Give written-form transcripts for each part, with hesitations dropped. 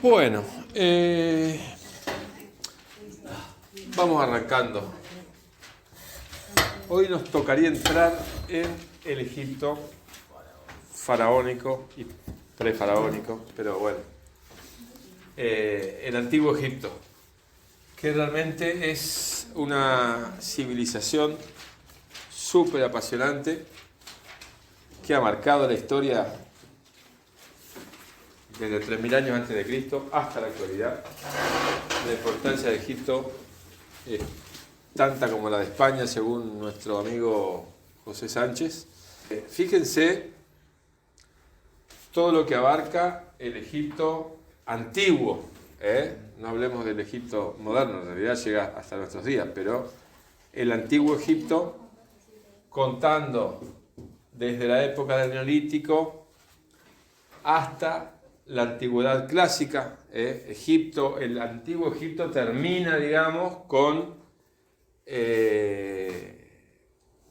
Bueno, vamos arrancando. Hoy nos tocaría entrar en el Egipto faraónico y prefaraónico, pero bueno, el antiguo Egipto, que realmente es una civilización súper apasionante que ha marcado la historia desde 3000 años antes de Cristo hasta la actualidad. La importancia de Egipto es tanta como la de España, según nuestro amigo José Sánchez. Fíjense todo lo que abarca el Egipto antiguo, no hablemos del Egipto moderno, en realidad llega hasta nuestros días, pero el antiguo Egipto, contando desde la época del Neolítico hasta la antigüedad clásica. Egipto, el antiguo Egipto termina, digamos, con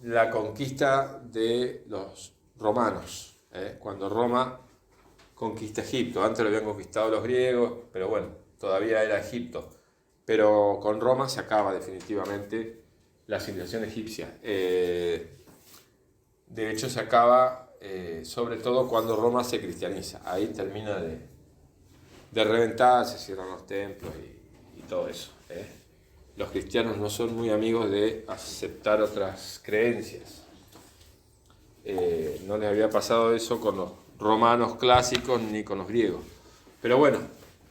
la conquista de los romanos, cuando Roma conquista Egipto. Antes lo habían conquistado los griegos, pero bueno, todavía era Egipto. Pero con Roma se acaba definitivamente la civilización egipcia. De hecho, se acaba sobre todo cuando Roma se cristianiza. Ahí termina de reventar, se cierran los templos y todo eso. Los cristianos no son muy amigos de aceptar otras creencias. No les había pasado eso con los romanos clásicos ni con los griegos. Pero bueno,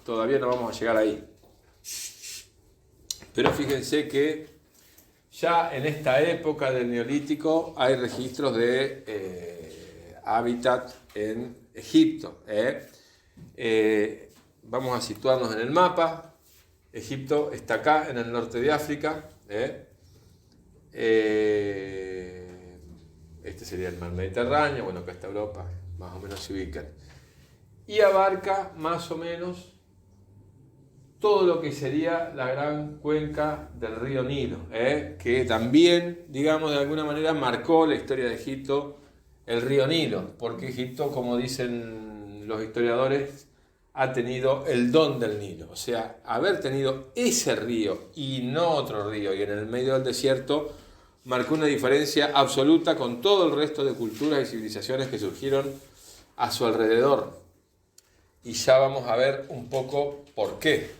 todavía no vamos a llegar ahí. Pero fíjense que ya en esta época del Neolítico hay registros de hábitat en Egipto. Vamos a situarnos en el mapa. Egipto está acá, en el norte de África. Este sería el mar Mediterráneo. Bueno, acá está Europa, más o menos se ubican. Y abarca más o menos todo lo que sería la gran cuenca del río Nilo, que también, digamos, de alguna manera marcó la historia de Egipto, el río Nilo, porque Egipto, como dicen los historiadores, ha tenido el don del Nilo, o sea, haber tenido ese río y no otro río, y en el medio del desierto, marcó una diferencia absoluta con todo el resto de culturas y civilizaciones que surgieron a su alrededor. Y ya vamos a ver un poco por qué.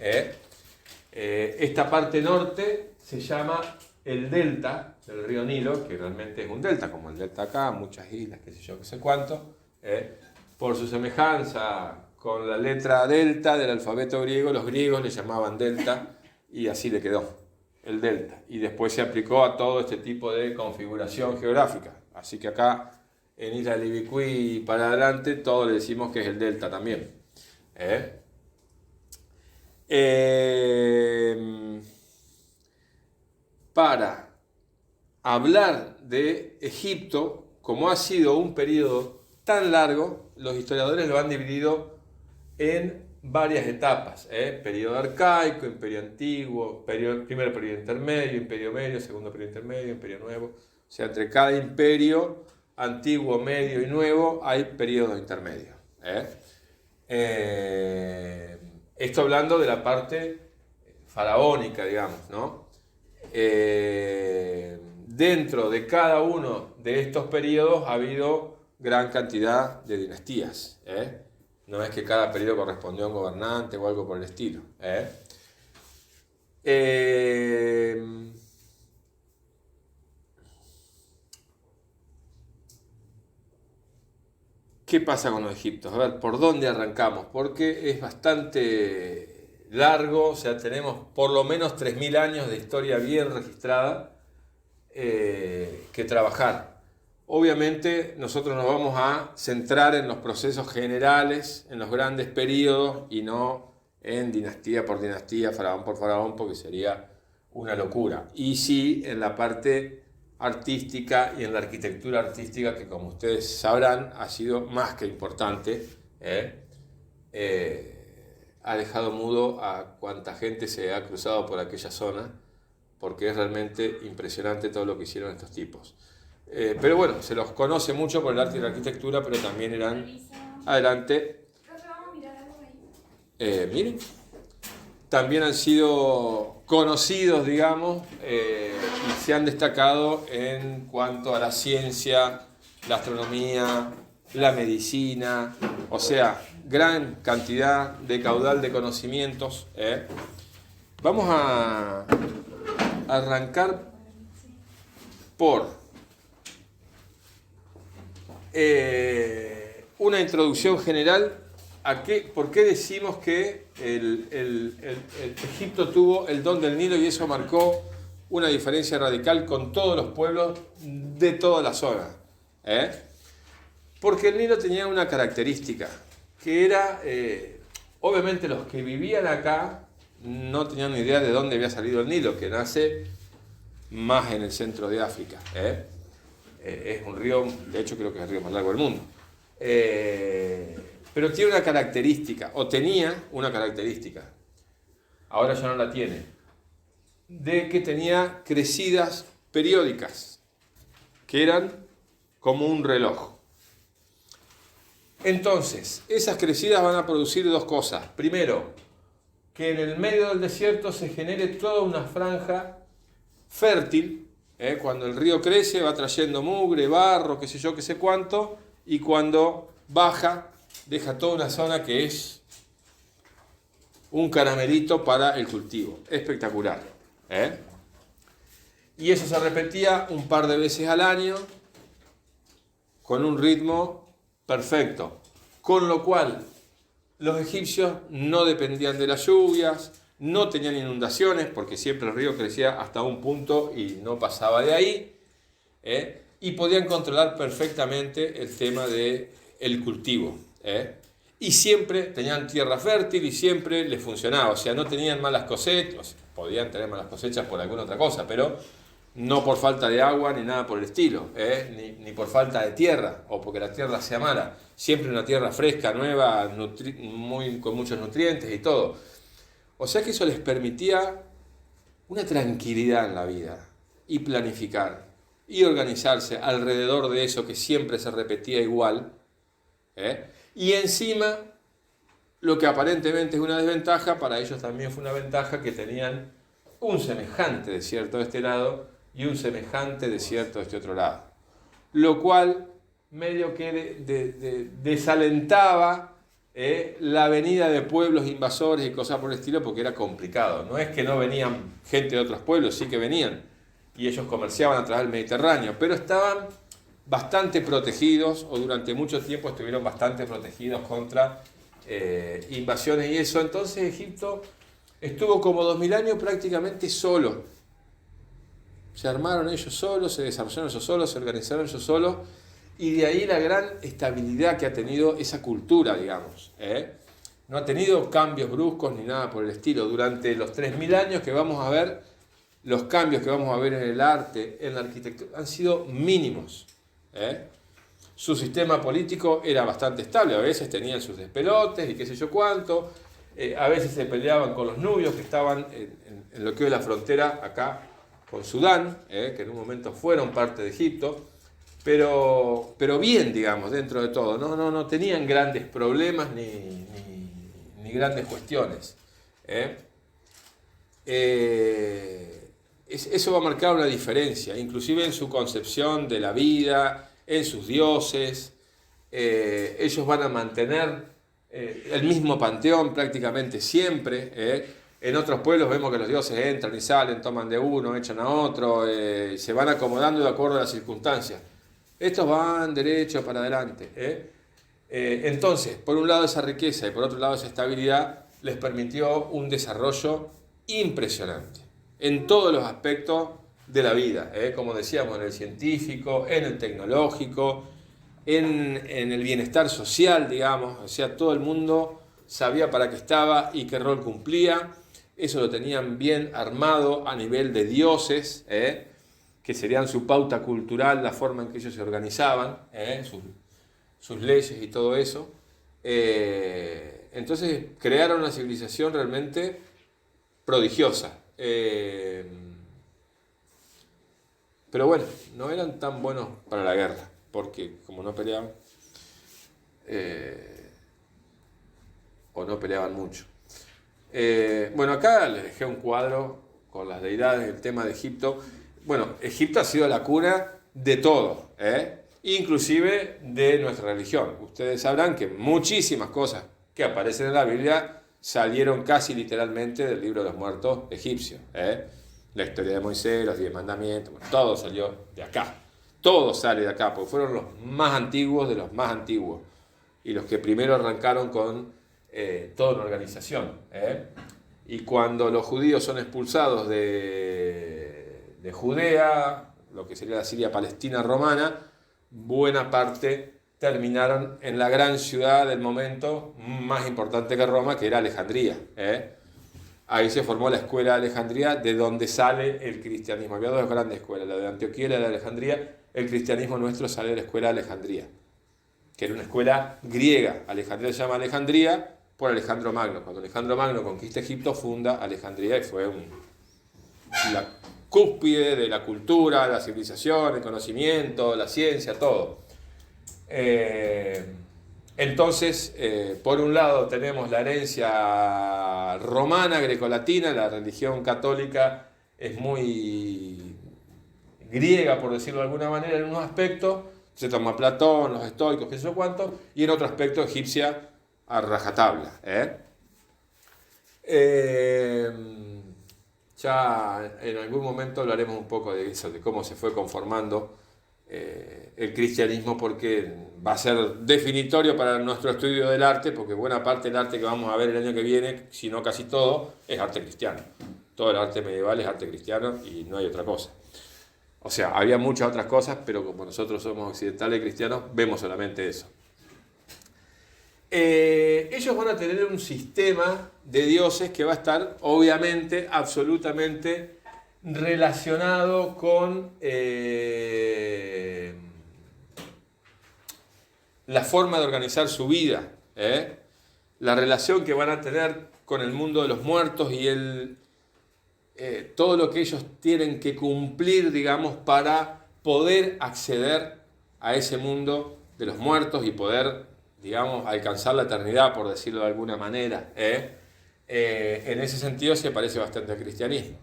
Esta parte norte se llama el delta del río Nilo, que realmente es un delta, como el delta acá, muchas islas, qué sé yo, qué sé cuánto. Por su semejanza con la letra delta del alfabeto griego, los griegos le llamaban delta y así le quedó, el delta. Y después se aplicó a todo este tipo de configuración geográfica. Así que acá en Isla Libicuí y para adelante, todo le decimos que es el delta también. Para hablar de Egipto, como ha sido un periodo tan largo, los historiadores lo han dividido en varias etapas. Periodo arcaico, imperio antiguo, primer periodo intermedio, imperio medio, segundo periodo intermedio, imperio nuevo. O sea, entre cada imperio antiguo, medio y nuevo hay periodos intermedios. Esto hablando de la parte faraónica, digamos, ¿no? Dentro de cada uno de estos periodos ha habido gran cantidad de dinastías. No es que cada periodo correspondió a un gobernante o algo por el estilo. ¿Qué pasa con los egipcios? A ver, ¿por dónde arrancamos? Porque es bastante largo, o sea, tenemos por lo menos 3000 años de historia bien registrada que trabajar. Obviamente nosotros nos vamos a centrar en los procesos generales, en los grandes periodos y no en dinastía por dinastía, faraón por faraón, porque sería una locura. Y sí en la parte artística y en la arquitectura artística, que como ustedes sabrán ha sido más que importante. Ha dejado mudo a cuanta gente se ha cruzado por aquella zona, porque es realmente impresionante todo lo que hicieron estos tipos. Pero bueno, se los conoce mucho por el arte y la arquitectura, pero también eran... Adelante. Miren, también han sido conocidos, digamos, y se han destacado en cuanto a la ciencia, la astronomía, la medicina, o sea, gran cantidad de caudal de conocimientos. Vamos a arrancar por una introducción general a por qué decimos que el Egipto tuvo el don del Nilo y eso marcó una diferencia radical con todos los pueblos de toda la zona. Porque el Nilo tenía una característica, que era, obviamente los que vivían acá no tenían ni idea de dónde había salido el Nilo, que nace más en el centro de África. Es un río, de hecho creo que es el río más largo del mundo. Pero tiene una característica, o tenía una característica, ahora ya no la tiene, de que tenía crecidas periódicas, que eran como un reloj. Entonces, esas crecidas van a producir dos cosas. Primero, que en el medio del desierto se genere toda una franja fértil. Cuando el río crece va trayendo mugre, barro, qué sé yo, qué sé cuánto, y cuando baja deja toda una zona que es un caramelito para el cultivo. Espectacular. Y eso se repetía un par de veces al año con un ritmo perfecto. Con lo cual los egipcios no dependían de las lluvias, no tenían inundaciones, porque siempre el río crecía hasta un punto y no pasaba de ahí, y podían controlar perfectamente el tema del cultivo. Y siempre tenían tierra fértil y siempre les funcionaba, o sea, no tenían malas cosechas, podían tener malas cosechas por alguna otra cosa, pero no por falta de agua ni nada por el estilo, ni por falta de tierra o porque la tierra sea mala. Siempre una tierra fresca, nueva, con muchos nutrientes y todo. O sea que eso les permitía una tranquilidad en la vida y planificar y organizarse alrededor de eso que siempre se repetía igual. Y encima, lo que aparentemente es una desventaja, para ellos también fue una ventaja, que tenían un semejante desierto de este lado y un semejante desierto de este otro lado. Lo cual medio que desalentaba la venida de pueblos invasores y cosas por el estilo, porque era complicado. No es que no venían gente de otros pueblos, sí que venían, y ellos comerciaban a través del Mediterráneo, pero estaban bastante protegidos, o durante mucho tiempo estuvieron bastante protegidos contra invasiones y eso. Entonces Egipto estuvo como 2000 años prácticamente solo. Se armaron ellos solos, se desarrollaron ellos solos, se organizaron ellos solos, y de ahí la gran estabilidad que ha tenido esa cultura, digamos. No ha tenido cambios bruscos ni nada por el estilo. Durante los 3000 años que vamos a ver, los cambios que vamos a ver en el arte, en la arquitectura, han sido mínimos. Su sistema político era bastante estable, a veces tenían sus despelotes y qué sé yo cuánto, a veces se peleaban con los nubios que estaban en lo que es la frontera acá con Sudán, que en un momento fueron parte de Egipto, pero bien, digamos, dentro de todo, no tenían grandes problemas ni grandes cuestiones. Eso va a marcar una diferencia, inclusive en su concepción de la vida, en sus dioses. Ellos van a mantener el mismo panteón prácticamente siempre. En otros pueblos vemos que los dioses entran y salen, toman de uno, echan a otro, se van acomodando de acuerdo a las circunstancias. Estos van derecho para adelante. Entonces, por un lado esa riqueza y por otro lado esa estabilidad les permitió un desarrollo impresionante en todos los aspectos de la vida, como decíamos, en el científico, en el tecnológico, en el bienestar social, digamos. O sea, todo el mundo sabía para qué estaba y qué rol cumplía. Eso lo tenían bien armado a nivel de dioses, que serían su pauta cultural, la forma en que ellos se organizaban, sus leyes y todo eso. Entonces crearon una civilización realmente prodigiosa. Pero bueno, no eran tan buenos para la guerra, porque como no peleaban, o no peleaban mucho. Bueno, acá les dejé un cuadro con las deidades, el tema de Egipto. Bueno, Egipto ha sido la cuna de todo, inclusive de nuestra religión. Ustedes sabrán que muchísimas cosas que aparecen en la Biblia salieron casi literalmente del libro de los muertos egipcio. La historia de Moisés, los 10 mandamientos, bueno, todo salió de acá. Todo sale de acá, porque fueron los más antiguos de los más antiguos. Y los que primero arrancaron con toda una organización. Y cuando los judíos son expulsados de Judea, lo que sería la Siria Palestina romana, buena parte terminaron en la gran ciudad del momento, más importante que Roma, que era Alejandría. Ahí se formó la escuela de Alejandría, de donde sale el cristianismo. Había dos grandes escuelas, la de Antioquía y la de Alejandría. El cristianismo nuestro sale de la escuela de Alejandría, que era una escuela griega. Alejandría se llama Alejandría por Alejandro Magno. Cuando Alejandro Magno conquista Egipto, funda Alejandría y fue la cúspide de la cultura, la civilización, el conocimiento, la ciencia, todo. Entonces, por un lado tenemos la herencia romana, grecolatina, la religión católica es muy griega, por decirlo de alguna manera, en unos aspectos, se toma Platón, los estoicos, qué sé yo cuánto, y en otro aspecto egipcia a rajatabla. Ya en algún momento hablaremos un poco de eso, de cómo se fue conformando el cristianismo, porque va a ser definitorio para nuestro estudio del arte, porque buena parte del arte que vamos a ver el año que viene, si no casi todo, es arte cristiano. Todo el arte medieval es arte cristiano y no hay otra cosa. O sea, había muchas otras cosas, pero como nosotros somos occidentales y cristianos, vemos solamente eso. Ellos van a tener un sistema de dioses que va a estar, obviamente, absolutamente relacionado con la forma de organizar su vida, la relación que van a tener con el mundo de los muertos y todo lo que ellos tienen que cumplir, digamos, para poder acceder a ese mundo de los muertos y poder, digamos, alcanzar la eternidad, por decirlo de alguna manera. En ese sentido se parece bastante al cristianismo.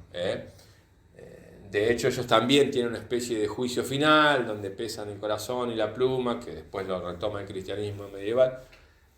De hecho, ellos también tienen una especie de juicio final, donde pesan el corazón y la pluma, que después lo retoma el cristianismo medieval.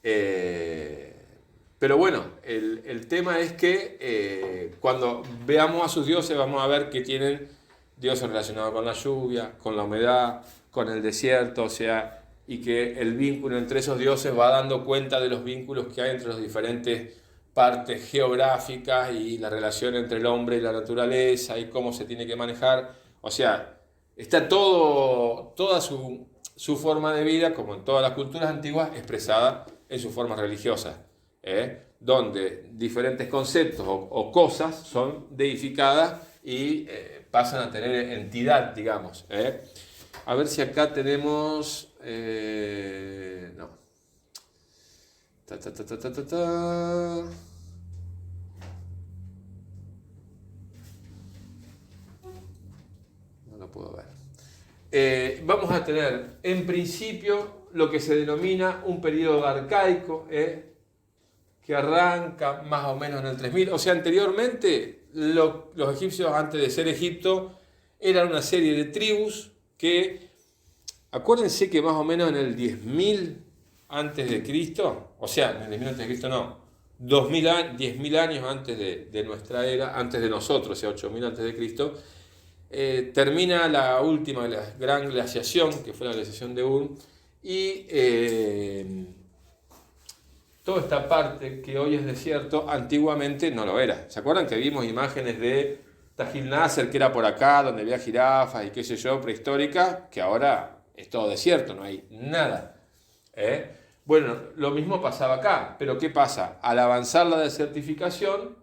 Pero bueno, el tema es que cuando veamos a sus dioses vamos a ver que tienen dioses relacionados con la lluvia, con la humedad, con el desierto, o sea, y que el vínculo entre esos dioses va dando cuenta de los vínculos que hay entre las diferentes partes geográficas y la relación entre el hombre y la naturaleza y cómo se tiene que manejar. O sea, está toda su forma de vida, como en todas las culturas antiguas, expresada en sus formas religiosas. Donde diferentes conceptos o cosas son deificadas y pasan a tener entidad, digamos. A ver si acá tenemos... no. No lo puedo ver. Vamos a tener, en principio, lo que se denomina un periodo arcaico, que arranca más o menos en el 3000. O sea, anteriormente los egipcios, antes de ser Egipto, eran una serie de tribus que, acuérdense que más o menos en el 10.000 antes de Cristo, o sea, en el 10.000 antes de Cristo no, 10.000 años antes de nuestra era, antes de nosotros, o sea, 8.000 antes de Cristo, termina la última gran glaciación, que fue la glaciación de Urm, y toda esta parte que hoy es desierto, antiguamente no lo era. ¿Se acuerdan que vimos imágenes de Tajil Nasser, que era por acá, donde había jirafas y qué sé yo, prehistórica, que ahora es todo desierto, no hay nada? Bueno, lo mismo pasaba acá, pero ¿qué pasa? Al avanzar la desertificación,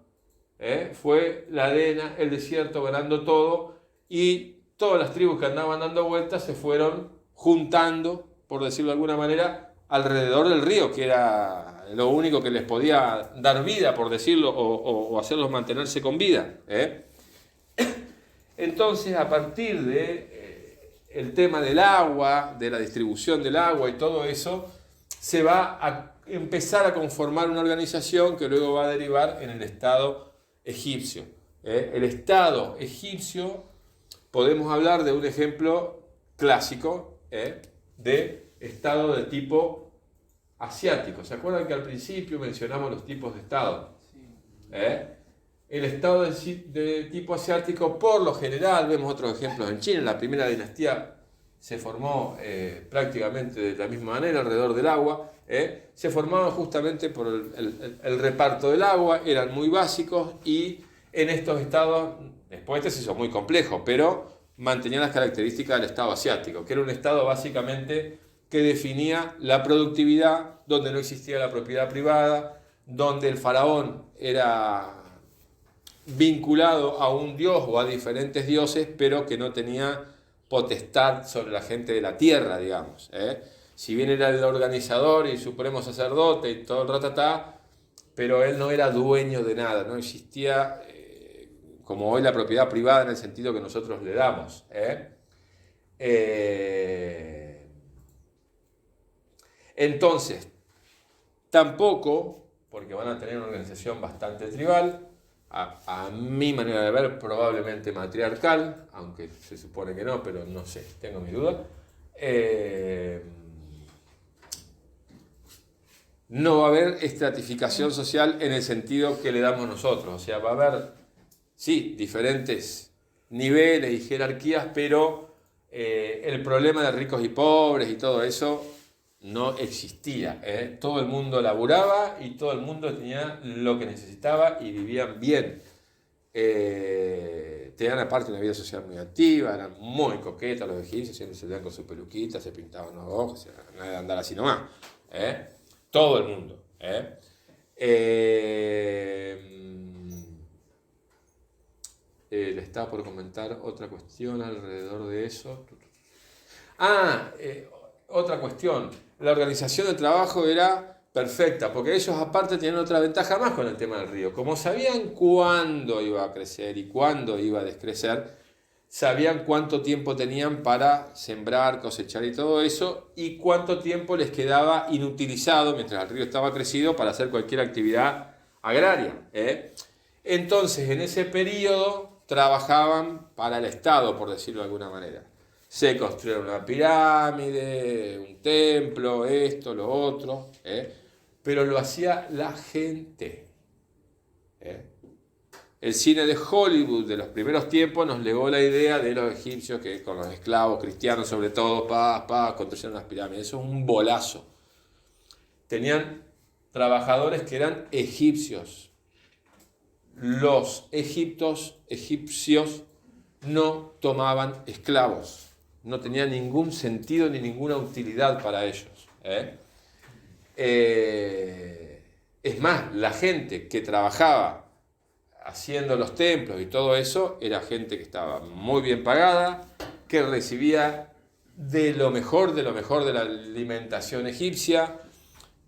fue la arena, el desierto ganando todo, y todas las tribus que andaban dando vueltas se fueron juntando, por decirlo de alguna manera, alrededor del río, que era lo único que les podía dar vida, por decirlo, o hacerlos mantenerse con vida. Entonces, a partir de el tema del agua, de la distribución del agua y todo eso, se va empezar a conformar una organización que luego va a derivar en el Estado egipcio. El Estado egipcio, podemos hablar de un ejemplo clásico de Estado de tipo asiático. ¿Se acuerdan que al principio mencionamos los tipos de Estado? El Estado de tipo asiático, por lo general, vemos otros ejemplos en China. La primera dinastía se formó prácticamente de la misma manera, alrededor del agua. Se formaban justamente por el reparto del agua, eran muy básicos, y en estos estados, después este se hizo muy complejo, pero mantenían las características del Estado asiático, que era un Estado básicamente que definía la productividad, donde no existía la propiedad privada, donde el faraón era vinculado a un dios o a diferentes dioses, pero que no tenía potestad sobre la gente de la tierra, digamos. Si bien era el organizador y supremo sacerdote y todo el ratatá, pero él no era dueño de nada, no existía como hoy la propiedad privada en el sentido que nosotros le damos. Entonces, tampoco, porque van a tener una organización bastante tribal, a mi manera de ver, probablemente matriarcal, aunque se supone que no, pero no sé, tengo mis dudas. No va a haber estratificación social en el sentido que le damos nosotros. O sea, va a haber, sí, diferentes niveles y jerarquías, pero el problema de ricos y pobres y todo eso no existía. Todo el mundo laburaba y todo el mundo tenía lo que necesitaba y vivían bien. Tenían aparte una vida social muy activa, eran muy coquetas los egipcios, siempre se veían con su peluquita, se pintaban los ojos, o sea, nada de andar así nomás. Todo el mundo. Le estaba por comentar otra cuestión alrededor de eso. Otra cuestión. La organización del trabajo era perfecta, porque ellos aparte tenían otra ventaja más con el tema del río. Como sabían cuándo iba a crecer y cuándo iba a descrecer, sabían cuánto tiempo tenían para sembrar, cosechar y todo eso, y cuánto tiempo les quedaba inutilizado mientras el río estaba crecido para hacer cualquier actividad agraria. Entonces, en ese periodo trabajaban para el Estado, por decirlo de alguna manera. Se construyeron una pirámide, un templo, esto, lo otro, pero lo hacía la gente. El cine de Hollywood de los primeros tiempos nos legó la idea de los egipcios que con los esclavos cristianos sobre todo, construyeron las pirámides. Eso es un bolazo. Tenían trabajadores que eran egipcios. Los egipcios no tomaban esclavos. No tenía ningún sentido ni ninguna utilidad para ellos. Es más, la gente que trabajaba haciendo los templos y todo eso, era gente que estaba muy bien pagada, que recibía de lo mejor de la alimentación egipcia,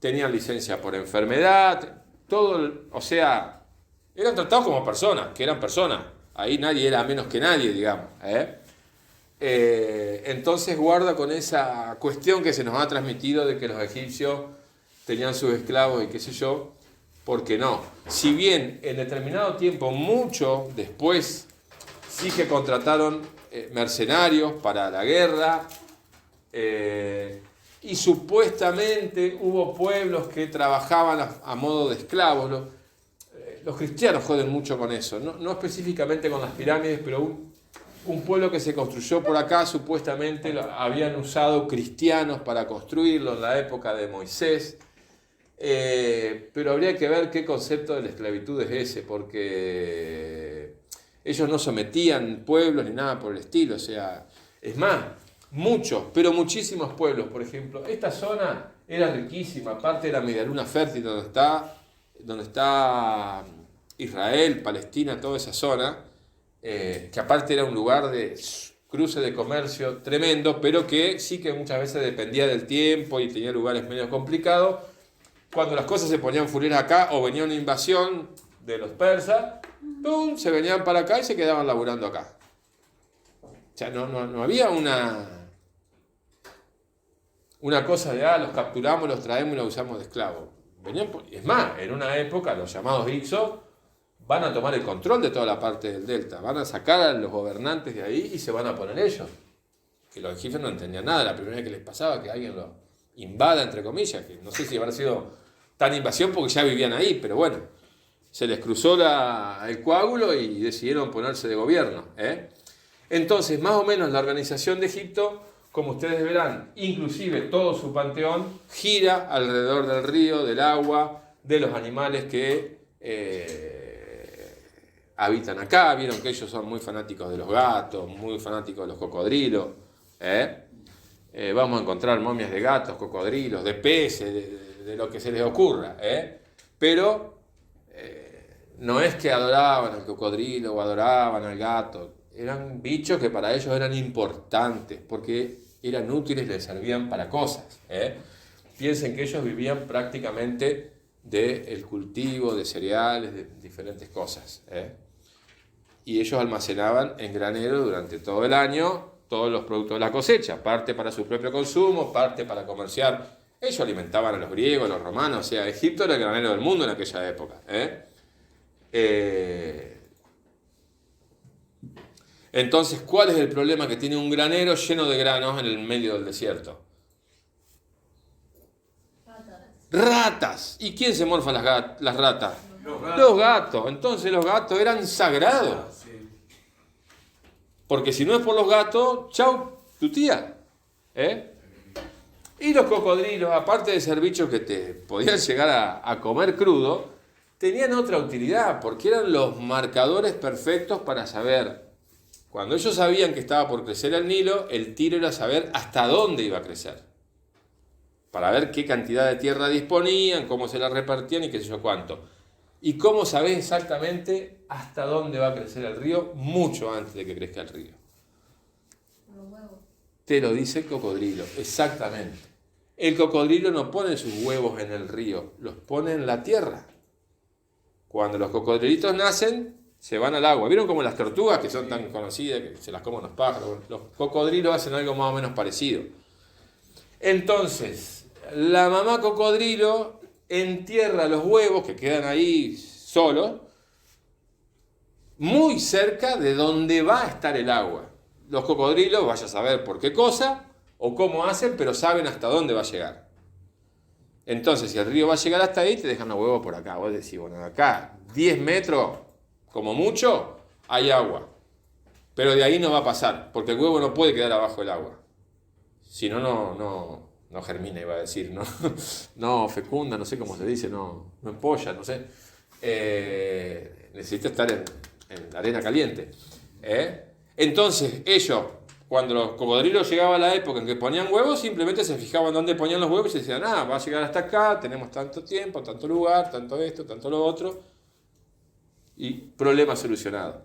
tenían licencia por enfermedad, o sea, eran tratados como personas, que eran personas. Ahí nadie era menos que nadie, digamos. Entonces guarda con esa cuestión que se nos ha transmitido de que los egipcios tenían sus esclavos y qué sé yo, porque no. Si bien en determinado tiempo, mucho después, sí que contrataron mercenarios para la guerra, y supuestamente hubo pueblos que trabajaban a modo de esclavos. Los cristianos joden mucho con eso, no específicamente con las pirámides, pero un pueblo que se construyó por acá, supuestamente habían usado cristianos para construirlo en la época de Moisés, pero habría que ver qué concepto de la esclavitud es ese, porque ellos no sometían pueblos ni nada por el estilo, o sea, es más, muchos, pero muchísimos pueblos, por ejemplo, esta zona era riquísima, aparte de la medialuna fértil donde está Israel, Palestina, toda esa zona, que aparte era un lugar de cruce de comercio tremendo, pero que sí que muchas veces dependía del tiempo y tenía lugares medio complicados. Cuando las cosas se ponían fuliras acá o venía una invasión de los persas, ¡pum!, se venían para acá y se quedaban laburando acá. O sea, no había una cosa de, los capturamos, los traemos y los usamos de esclavos. Es más, en una época los llamados Hyksos van a tomar el control de toda la parte del delta, van a sacar a los gobernantes de ahí y se van a poner ellos. Que los egipcios no entendían nada, la primera vez que les pasaba que alguien lo invada, entre comillas, que no sé si habrá sido tan invasión porque ya vivían ahí, pero bueno, se les cruzó el coágulo y decidieron ponerse de gobierno. Entonces, más o menos la organización de Egipto, como ustedes verán, inclusive todo su panteón gira alrededor del río, del agua, de los animales que habitan acá. Vieron que ellos son muy fanáticos de los gatos, muy fanáticos de los cocodrilos. Vamos a encontrar momias de gatos, cocodrilos, de peces, de lo que se les ocurra. Pero no es que adoraban al cocodrilo o adoraban al gato. Eran bichos que para ellos eran importantes, porque eran útiles, les servían para cosas. Piensen que ellos vivían prácticamente del cultivo de cereales, de diferentes cosas. Y ellos almacenaban en granero durante todo el año todos los productos de la cosecha, parte para su propio consumo, parte para comerciar. Ellos alimentaban a los griegos, a los romanos, o sea, Egipto era el granero del mundo en aquella época. Entonces, ¿cuál es el problema que tiene un granero lleno de granos en el medio del desierto? Ratas. ¿Y quién se morfa las ratas? Los gatos. Entonces los gatos eran sagrados. Porque si no es por los gatos, chau, tu tía. Y los cocodrilos, aparte de ser bichos que te podían llegar a comer crudo, tenían otra utilidad, porque eran los marcadores perfectos para saber. Cuando ellos sabían que estaba por crecer el Nilo, el tiro era saber hasta dónde iba a crecer. Para ver qué cantidad de tierra disponían, cómo se la repartían y qué sé yo cuánto. ¿Y cómo sabés exactamente hasta dónde va a crecer el río? Mucho antes de que crezca el río. Los huevos. Te lo dice el cocodrilo, exactamente. El cocodrilo no pone sus huevos en el río, los pone en la tierra. Cuando los cocodrilitos nacen, se van al agua. ¿Vieron como las tortugas, que son tan conocidas, que se las comen los pájaros? Los cocodrilos hacen algo más o menos parecido. Entonces, la mamá cocodrilo entierra los huevos que quedan ahí solos, muy cerca de donde va a estar el agua. Los cocodrilos, vaya a saber por qué cosa o cómo hacen, pero saben hasta dónde va a llegar. Entonces, si el río va a llegar hasta ahí, te dejan los huevos por acá. Vos decís, bueno, acá, 10 metros, como mucho, hay agua. Pero de ahí no va a pasar, porque el huevo no puede quedar abajo del agua. Si no, no germina, iba a decir, no fecunda, no sé cómo se dice, no empolla, no sé. Necesita estar en arena caliente. Entonces, ellos, cuando los cocodrilos llegaba a la época en que ponían huevos, simplemente se fijaban dónde ponían los huevos y decían, va a llegar hasta acá, tenemos tanto tiempo, tanto lugar, tanto esto, tanto lo otro. Y problema solucionado.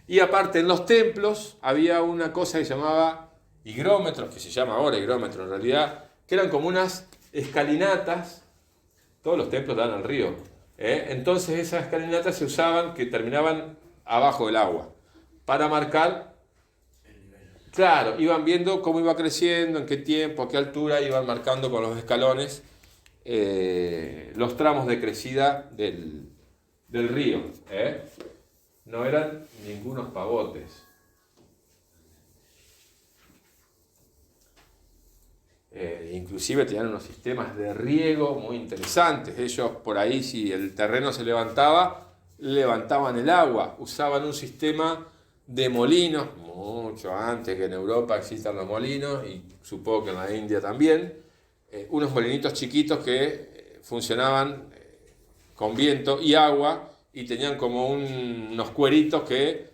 Y aparte, en los templos había una cosa que se llamaba higrómetros, que se llama ahora higrómetro en realidad, que eran como unas escalinatas. Todos los templos dan al río. Entonces esas escalinatas se usaban, que terminaban abajo del agua, para marcar, claro, iban viendo cómo iba creciendo, en qué tiempo, a qué altura, iban marcando con los escalones los tramos de crecida del río. No eran ningunos pavotes. Inclusive tenían unos sistemas de riego muy interesantes. Ellos por ahí, si el terreno se levantaba, levantaban el agua. Usaban un sistema de molinos, mucho antes que en Europa existan los molinos, y supongo que en la India también, unos molinitos chiquitos que funcionaban con viento y agua, y tenían como unos cueritos que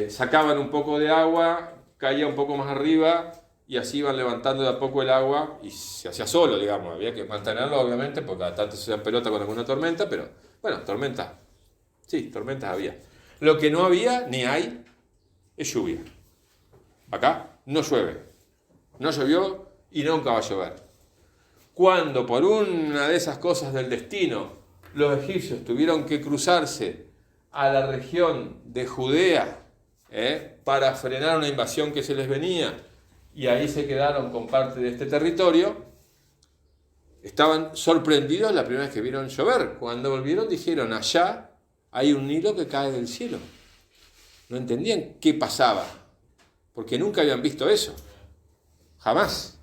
sacaban un poco de agua, caía un poco más arriba, y así iban levantando de a poco el agua y se hacía solo, digamos. Había que mantenerlo, obviamente, porque cada tanto se hacían pelota con alguna tormenta, pero bueno, tormentas había. Lo que no había, ni hay, es lluvia. Acá no llueve. No llovió y nunca va a llover. Cuando por una de esas cosas del destino los egipcios tuvieron que cruzarse a la región de Judea para frenar una invasión que se les venía, y ahí se quedaron con parte de este territorio. Estaban sorprendidos la primera vez que vieron llover. Cuando volvieron dijeron, allá hay un Nilo que cae del cielo. No entendían qué pasaba, porque nunca habían visto eso. Jamás.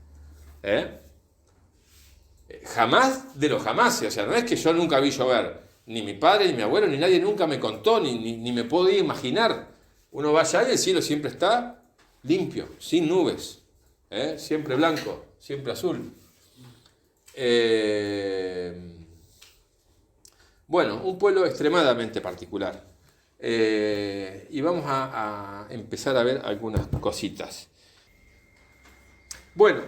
Jamás de los jamases. O sea, no es que yo nunca vi llover. Ni mi padre, ni mi abuelo, ni nadie nunca me contó, ni me podía imaginar. Uno va allá y el cielo siempre está limpio, sin nubes. Siempre blanco, siempre azul. Bueno, un pueblo extremadamente particular. Y vamos a empezar a ver algunas cositas. Bueno,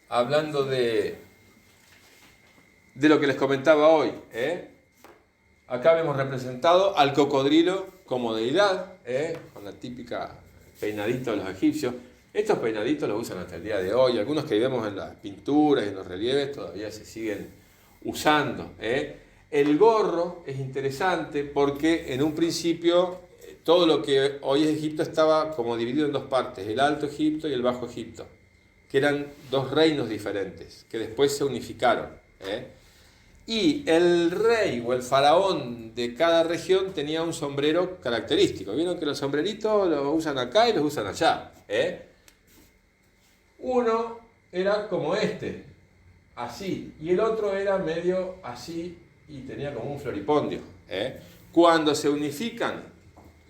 hablando de lo que les comentaba hoy, acá vemos representado al cocodrilo como deidad, con la típica peinadito de los egipcios. Estos peinaditos los usan hasta el día de hoy. Algunos que vemos en las pinturas y en los relieves todavía se siguen usando. El gorro es interesante porque en un principio todo lo que hoy es Egipto estaba como dividido en dos partes, el Alto Egipto y el Bajo Egipto, que eran dos reinos diferentes, que después se unificaron. Y el rey o el faraón de cada región tenía un sombrero característico. Vieron que los sombreritos los usan acá y los usan allá. Uno era como este, así, y el otro era medio así y tenía como un floripondio. Cuando se unifican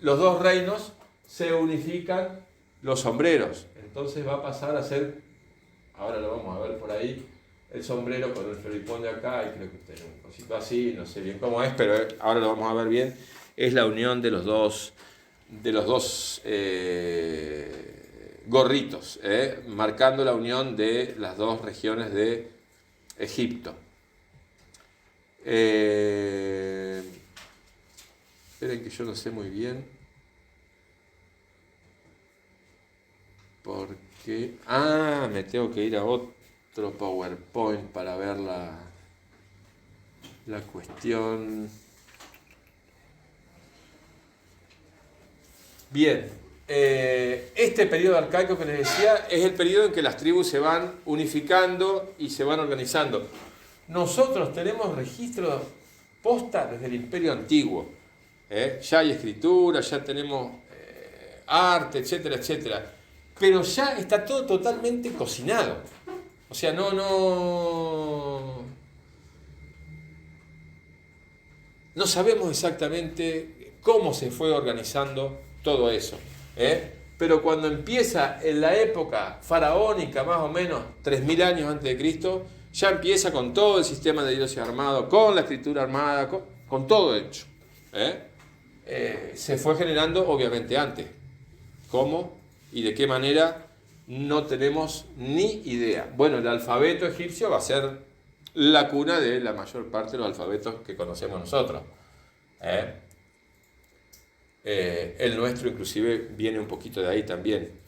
los dos reinos, se unifican los sombreros. Entonces va a pasar a ser, ahora lo vamos a ver por ahí, el sombrero con el floripondio acá, y creo que tiene un cosito así, no sé bien cómo es, pero ahora lo vamos a ver bien. Es la unión de los dos gorritos, marcando la unión de las dos regiones de Egipto. Esperen que yo no sé muy bien porque me tengo que ir a otro PowerPoint para ver la cuestión. Bien, este periodo arcaico que les decía es el periodo en que las tribus se van unificando y se van organizando. Nosotros tenemos registros posta desde el Imperio Antiguo. Ya hay escritura, ya tenemos arte, etcétera, etcétera. Pero ya está todo totalmente cocinado. O sea, no sabemos exactamente cómo se fue organizando todo eso. Pero cuando empieza en la época faraónica, más o menos 3000 años antes de Cristo, ya empieza con todo el sistema de dioses armado, con la escritura armada, con todo hecho. Se fue generando obviamente antes. ¿Cómo y de qué manera? No tenemos ni idea. Bueno, el alfabeto egipcio va a ser la cuna de la mayor parte de los alfabetos que conocemos nosotros. El nuestro inclusive viene un poquito de ahí también.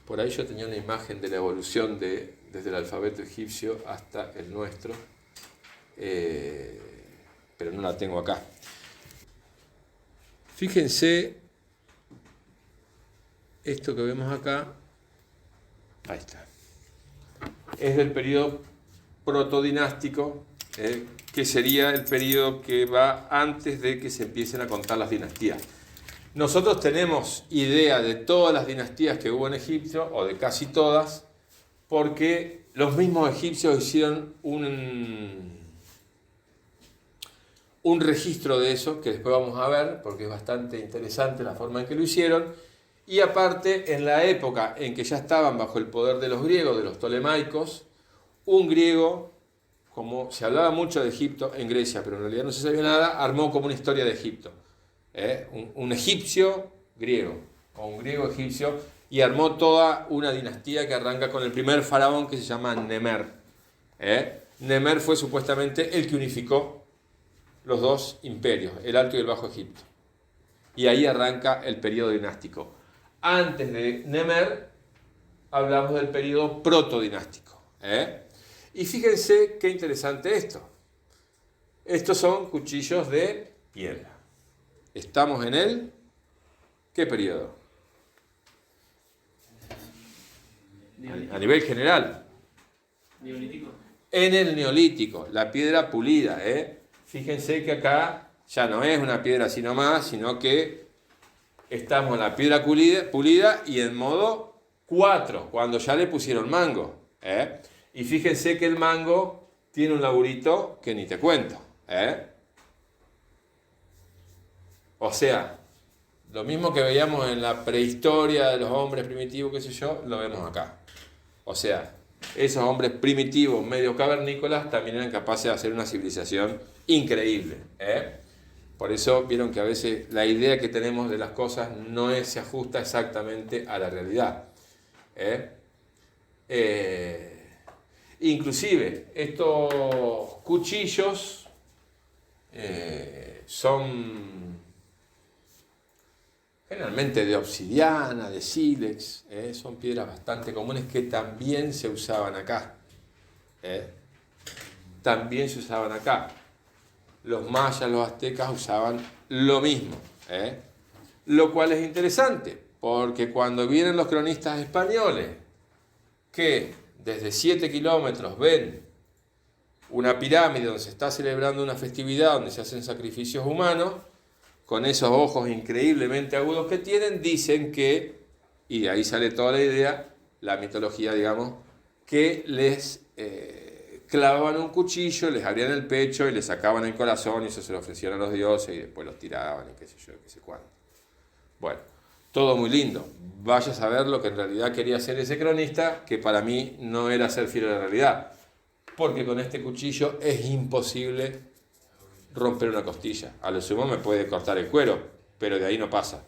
Por ahí yo tenía una imagen de la evolución desde el alfabeto egipcio hasta el nuestro, pero no la tengo acá. Fíjense esto que vemos acá. Ahí está. Es del periodo protodinástico, que sería el periodo que va antes de que se empiecen a contar las dinastías. Nosotros tenemos idea de todas las dinastías que hubo en Egipto, o de casi todas, porque los mismos egipcios hicieron un registro de eso, que después vamos a ver, porque es bastante interesante la forma en que lo hicieron. Y aparte, en la época en que ya estaban bajo el poder de los griegos, de los ptolemaicos, un griego, como se hablaba mucho de Egipto en Grecia, pero en realidad no se sabía nada, armó como una historia de Egipto. Un egipcio griego, o un griego egipcio, y armó toda una dinastía que arranca con el primer faraón que se llama Nemer. Nemer fue supuestamente el que unificó los dos imperios, el Alto y el Bajo Egipto. Y ahí arranca el periodo dinástico. Antes de Nemer hablamos del periodo protodinástico. Y fíjense qué interesante esto. Estos son cuchillos de piedra. Estamos en el... ¿qué periodo? a nivel general. Neolítico. En el Neolítico, la piedra pulida. Fíjense que acá ya no es una piedra así nomás, sino que estamos en la piedra pulida y en modo 4, cuando ya le pusieron mango. Y fíjense que el mango tiene un laburito que ni te cuento. O sea, lo mismo que veíamos en la prehistoria de los hombres primitivos, qué sé yo, lo vemos acá. O sea, esos hombres primitivos, medio cavernícolas, también eran capaces de hacer una civilización increíble. Por eso vieron que a veces la idea que tenemos de las cosas no se ajusta exactamente a la realidad. Inclusive, estos cuchillos son generalmente de obsidiana, de sílex, son piedras bastante comunes que también se usaban acá. También se usaban acá. Los mayas, los aztecas usaban lo mismo. Lo cual es interesante, porque cuando vienen los cronistas españoles, que desde 7 kilómetros ven una pirámide donde se está celebrando una festividad, donde se hacen sacrificios humanos, con esos ojos increíblemente agudos que tienen, dicen que, y de ahí sale toda la idea, la mitología, digamos, que les clavaban un cuchillo, les abrían el pecho y les sacaban el corazón y eso se lo ofrecían a los dioses y después los tiraban y qué sé yo, qué sé cuánto. Bueno, todo muy lindo. Vaya a saber lo que en realidad quería hacer ese cronista, que para mí no era ser fiel a la realidad, porque con este cuchillo es imposible romper una costilla. A lo sumo me puede cortar el cuero, pero de ahí no pasa.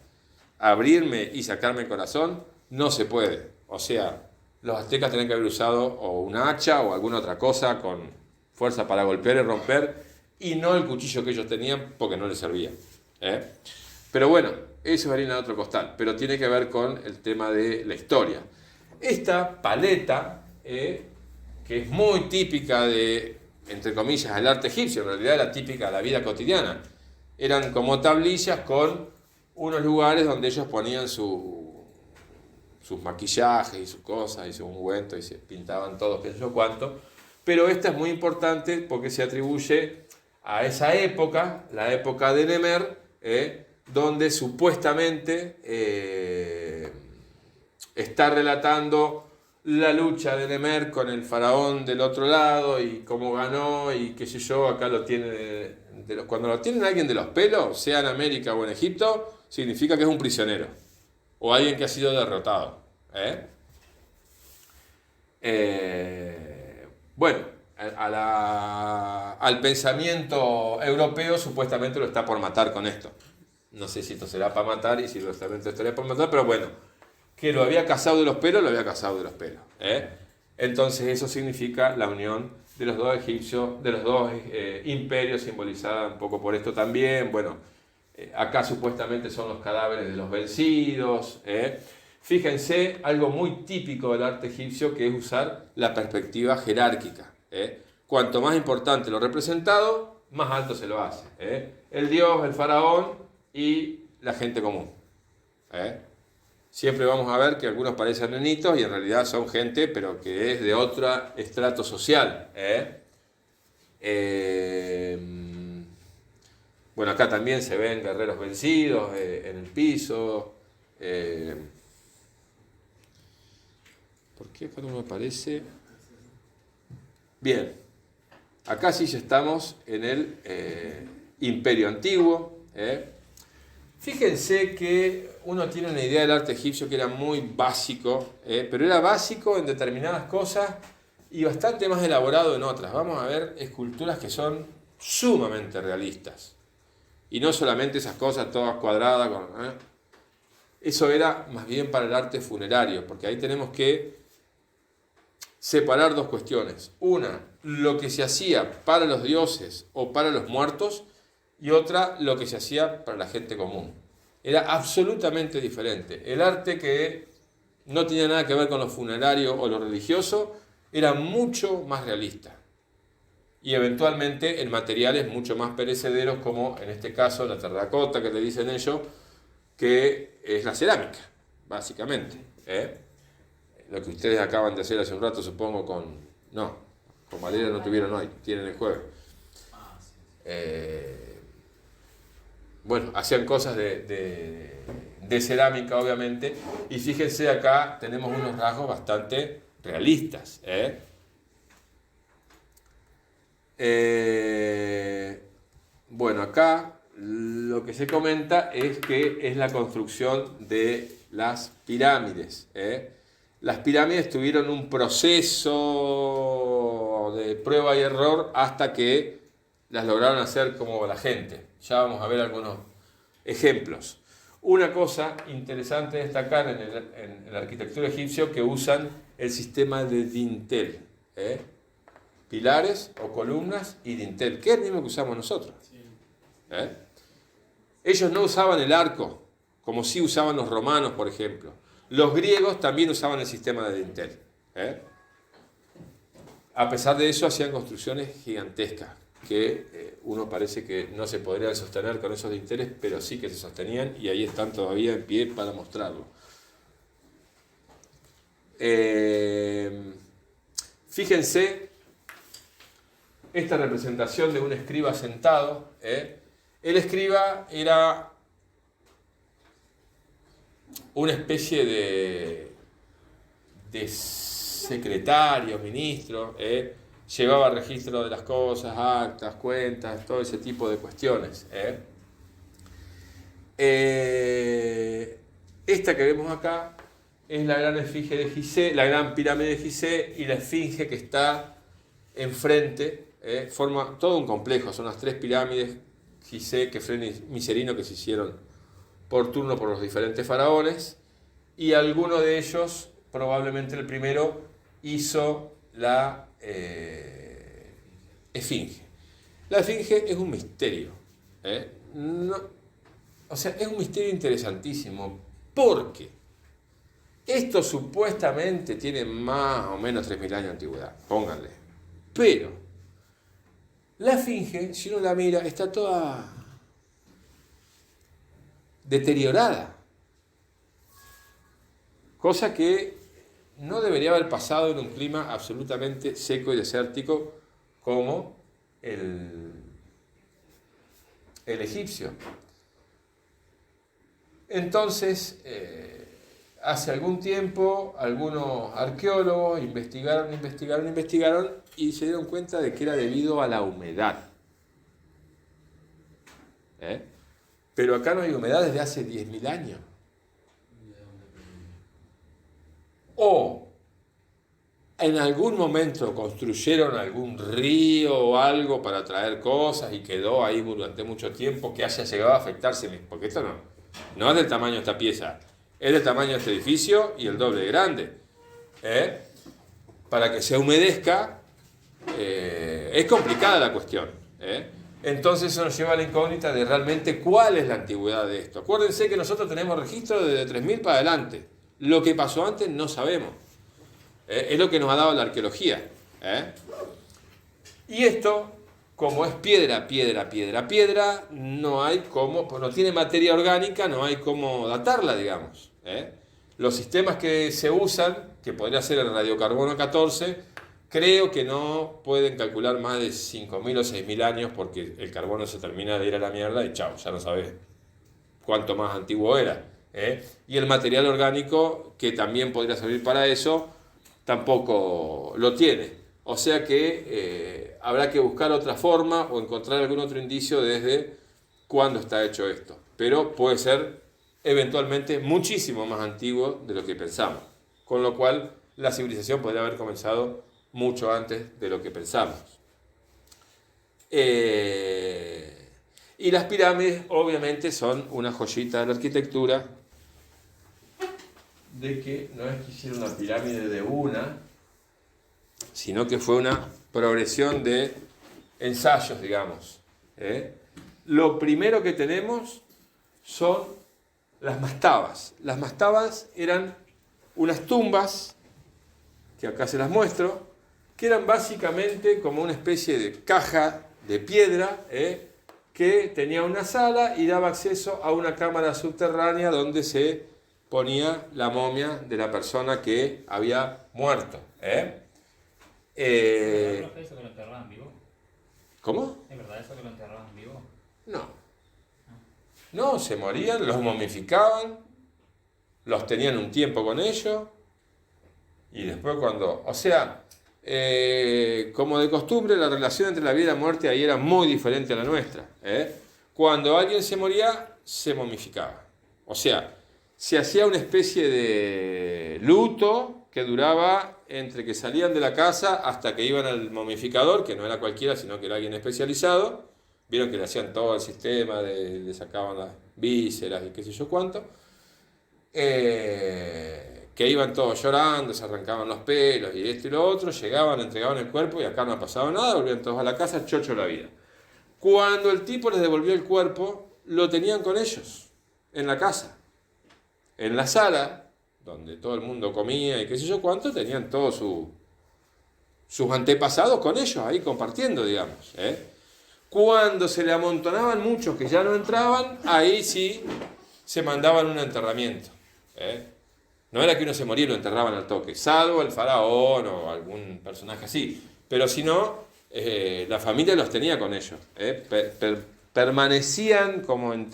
Abrirme y sacarme el corazón no se puede. O sea, los aztecas tenían que haber usado o una hacha o alguna otra cosa con fuerza para golpear y romper, y no el cuchillo que ellos tenían porque no les servía. Pero bueno, eso es harina de otro costal, pero tiene que ver con el tema de la historia. Esta paleta, que es muy típica de, entre comillas, el arte egipcio, en realidad era típica de la vida cotidiana. Eran como tablillas con unos lugares donde ellos ponían sus maquillajes y sus cosas y sus ungüentos y se pintaban todos, qué sé yo cuánto. Pero esta es muy importante porque se atribuye a esa época, la época de Nemer, donde supuestamente está relatando la lucha de Nemer con el faraón del otro lado y cómo ganó y qué sé yo. Acá lo tiene cuando lo tienen alguien de los pelos, sea en América o en Egipto, significa que es un prisionero o alguien que ha sido derrotado. Bueno, al pensamiento europeo supuestamente lo está por matar con esto. No sé si esto será para matar y si realmente estaría por matar, pero bueno, que lo había cazado de los pelos, lo había cazado de los pelos. Entonces eso significa la unión de los dos egipcios, de los dos imperios, simbolizada un poco por esto también. Bueno, acá supuestamente son los cadáveres de los vencidos. Fíjense, algo muy típico del arte egipcio, que es usar la perspectiva jerárquica. Cuanto más importante lo representado, más alto se lo hace. El dios, el faraón y la gente común. Siempre vamos a ver que algunos parecen nenitos y en realidad son gente, pero que es de otro estrato social. Bueno, acá también se ven guerreros vencidos en el piso. ¿Por qué acá no me aparece? Bien, acá sí ya estamos en el Imperio Antiguo. Fíjense que uno tiene una idea del arte egipcio que era muy básico, pero era básico en determinadas cosas y bastante más elaborado en otras. Vamos a ver esculturas que son sumamente realistas. Y no solamente esas cosas todas cuadradas. Eso era más bien para el arte funerario, porque ahí tenemos que separar dos cuestiones. Una, lo que se hacía para los dioses o para los muertos, y otra, lo que se hacía para la gente común. Era absolutamente diferente. El arte que no tenía nada que ver con lo funerario o lo religioso era mucho más realista. Y eventualmente en materiales mucho más perecederos, como en este caso la terracota, que le dicen ellos, que es la cerámica, básicamente. lo que ustedes acaban de hacer hace un rato, supongo, con Valeria no tuvieron hoy, tienen el jueves. Bueno, hacían cosas de cerámica, obviamente, y fíjense acá tenemos unos rasgos bastante realistas. Bueno, acá lo que se comenta es que es la construcción de las pirámides. Las pirámides tuvieron un proceso de prueba y error hasta que las lograron hacer como la gente. Ya vamos a ver algunos ejemplos. Una cosa interesante destacar en la arquitectura egipcia que usan el sistema de dintel. Pilares o columnas y dintel, que es el mismo que usamos nosotros. Ellos no usaban el arco, como sí usaban los romanos, por ejemplo. Los griegos también usaban el sistema de dintel. A pesar de eso, hacían construcciones gigantescas, que uno parece que no se podrían sostener con esos dinteles, pero sí que se sostenían, y ahí están todavía en pie para mostrarlo. Fíjense esta representación de un escriba sentado. El escriba era una especie de secretario, ministro, llevaba registro de las cosas, actas, cuentas, todo ese tipo de cuestiones. Esta que vemos acá es la gran esfinge de Gizeh, la gran pirámide de Gizeh, y la esfinge que está enfrente, forma todo un complejo. Son las tres pirámides Gizeh, Kefren y Miserino, que se hicieron por turno por los diferentes faraones, y alguno de ellos, probablemente el primero, hizo la esfinge. La esfinge es un misterio. Es un misterio interesantísimo, porque esto supuestamente tiene más o menos 3.000 años de antigüedad, pónganle. Pero la esfinge, si uno la mira, está toda deteriorada. Cosa que no debería haber pasado en un clima absolutamente seco y desértico como el egipcio. Entonces, hace algún tiempo, algunos arqueólogos investigaron y se dieron cuenta de que era debido a la humedad. Pero acá no hay humedad desde hace 10.000 años. O en algún momento construyeron algún río o algo para traer cosas y quedó ahí durante mucho tiempo que haya llegado a afectarse, porque esto no es del tamaño de esta pieza, es del tamaño de este edificio y el doble de grande. Para que se humedezca es complicada la cuestión. Entonces eso nos lleva a la incógnita de realmente cuál es la antigüedad de esto. Acuérdense que nosotros tenemos registro desde 3.000 para adelante. Lo que pasó antes no sabemos. Es lo que nos ha dado la arqueología. Y esto, como es piedra, no hay cómo, pues no tiene materia orgánica, no hay cómo datarla, digamos. Los sistemas que se usan, que podría ser el radiocarbono 14, creo que no pueden calcular más de 5.000 o 6.000 años, porque el carbono se termina de ir a la mierda y chao, ya no sabes cuánto más antiguo era. Y el material orgánico, que también podría servir para eso, tampoco lo tiene. O sea que habrá que buscar otra forma o encontrar algún otro indicio desde cuándo está hecho esto. Pero puede ser eventualmente muchísimo más antiguo de lo que pensamos. Con lo cual la civilización podría haber comenzado mucho antes de lo que pensamos. Y las pirámides obviamente son una joyita de la arquitectura, de que no es que hicieron una pirámide de una, sino que fue una progresión de ensayos, digamos. Lo primero que tenemos son las mastabas. Las mastabas eran unas tumbas, que acá se las muestro, que eran básicamente como una especie de caja de piedra, que tenía una sala y daba acceso a una cámara subterránea donde se ponía la momia de la persona que había muerto. ¿Es verdad eso que lo enterraban vivo? ¿Cómo? ¿Es verdad eso que lo enterraban vivo? No. No, se morían, los momificaban, los tenían un tiempo con ellos, y después cuando... O sea, como de costumbre, la relación entre la vida y la muerte ahí era muy diferente a la nuestra. Cuando alguien se moría, se momificaba. O sea, se hacía una especie de luto que duraba entre que salían de la casa hasta que iban al momificador, que no era cualquiera, sino que era alguien especializado. Vieron que le hacían todo el sistema, le sacaban las vísceras y qué sé yo cuánto. Que iban todos llorando, se arrancaban los pelos y esto y lo otro, llegaban, entregaban el cuerpo y acá no ha pasado nada, volvían todos a la casa, chocho la vida. Cuando el tipo les devolvió el cuerpo, lo tenían con ellos, en la casa. En la sala, donde todo el mundo comía y qué sé yo cuánto, tenían todos sus antepasados con ellos, ahí compartiendo, digamos. Cuando se le amontonaban muchos que ya no entraban, ahí sí se mandaban un enterramiento. No era que uno se moría y lo enterraban al toque, salvo el faraón o algún personaje así. Pero si no, la familia los tenía con ellos. Permanecían como en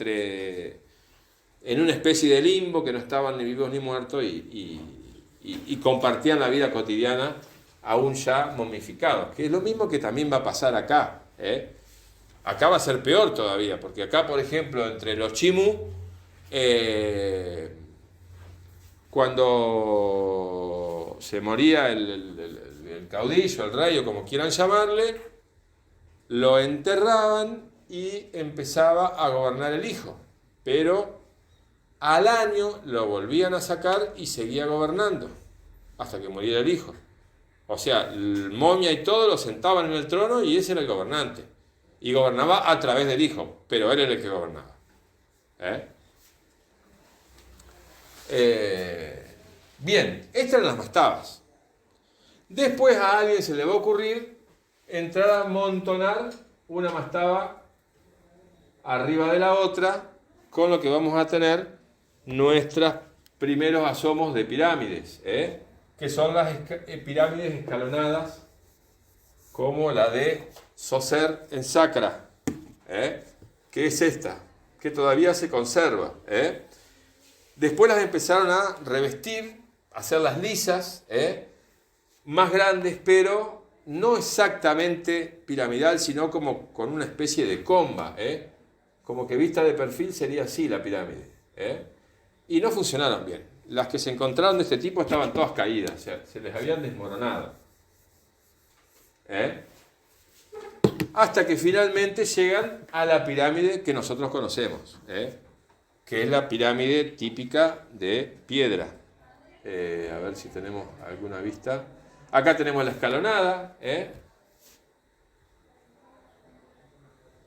una especie de limbo, que no estaban ni vivos ni muertos, y compartían la vida cotidiana aún ya momificados. Que es lo mismo que también va a pasar acá. Acá va a ser peor todavía, porque acá, por ejemplo, entre los chimú, cuando se moría el caudillo, el rey o como quieran llamarle, lo enterraban y empezaba a gobernar el hijo. Pero al año lo volvían a sacar y seguía gobernando hasta que muriera el hijo. O sea, el momia y todo lo sentaban en el trono y ese era el gobernante. Y gobernaba a través del hijo, pero él era el que gobernaba. Bien, estas eran las mastabas. Después a alguien se le va a ocurrir entrar a amontonar una mastaba arriba de la otra, con lo que vamos a tener nuestros primeros asomos de pirámides, que son las pirámides escalonadas, como la de Zoser en Saqqara, que es esta, que todavía se conserva. Después las empezaron a revestir, a hacerlas lisas, más grandes, pero no exactamente piramidal, sino como con una especie de comba, como que vista de perfil sería así la pirámide. Y no funcionaron bien. Las que se encontraron de este tipo estaban todas caídas, o sea, se les habían desmoronado. Hasta que finalmente llegan a la pirámide que nosotros conocemos, que es la pirámide típica de piedra. A ver si tenemos alguna vista. Acá tenemos la escalonada.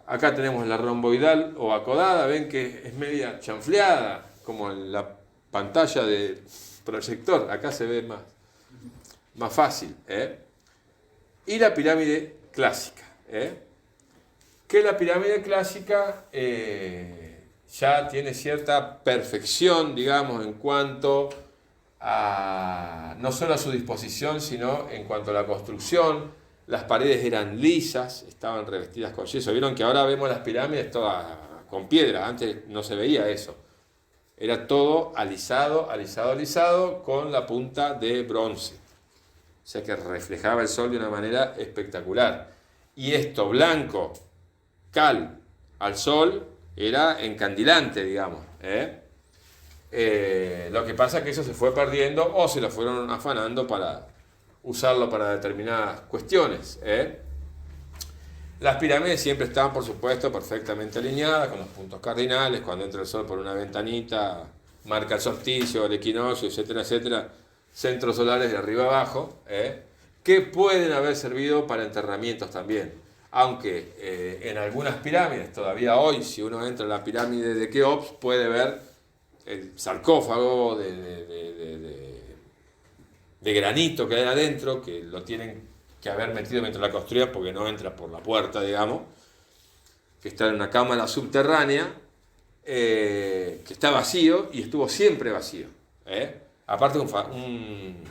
Acá tenemos la romboidal o acodada. Ven que es media chanfleada, como en la pantalla de proyector. Acá se ve más fácil. Y la pirámide clásica. Que la pirámide clásica ya tiene cierta perfección, digamos, en cuanto no solo a su disposición, sino en cuanto a la construcción. Las paredes eran lisas, estaban revestidas con yeso. Vieron que ahora vemos las pirámides todas con piedra, antes no se veía eso. Era todo alisado, con la punta de bronce. O sea que reflejaba el sol de una manera espectacular. Y esto blanco, cal, al sol, era encandilante, digamos. Lo que pasa es que eso se fue perdiendo o se lo fueron afanando para usarlo para determinadas cuestiones. Las pirámides siempre estaban, por supuesto, perfectamente alineadas con los puntos cardinales. Cuando entra el sol por una ventanita, marca el solsticio, el equinoccio, etcétera, etcétera. Centros solares de arriba abajo, que pueden haber servido para enterramientos también. Aunque en algunas pirámides, todavía hoy, si uno entra a la pirámide de Keops, puede ver el sarcófago de granito que hay adentro, que lo tienen que haber metido mientras la construían porque no entra por la puerta, digamos, que está en una cámara subterránea, que está vacío y estuvo siempre vacío. Aparte un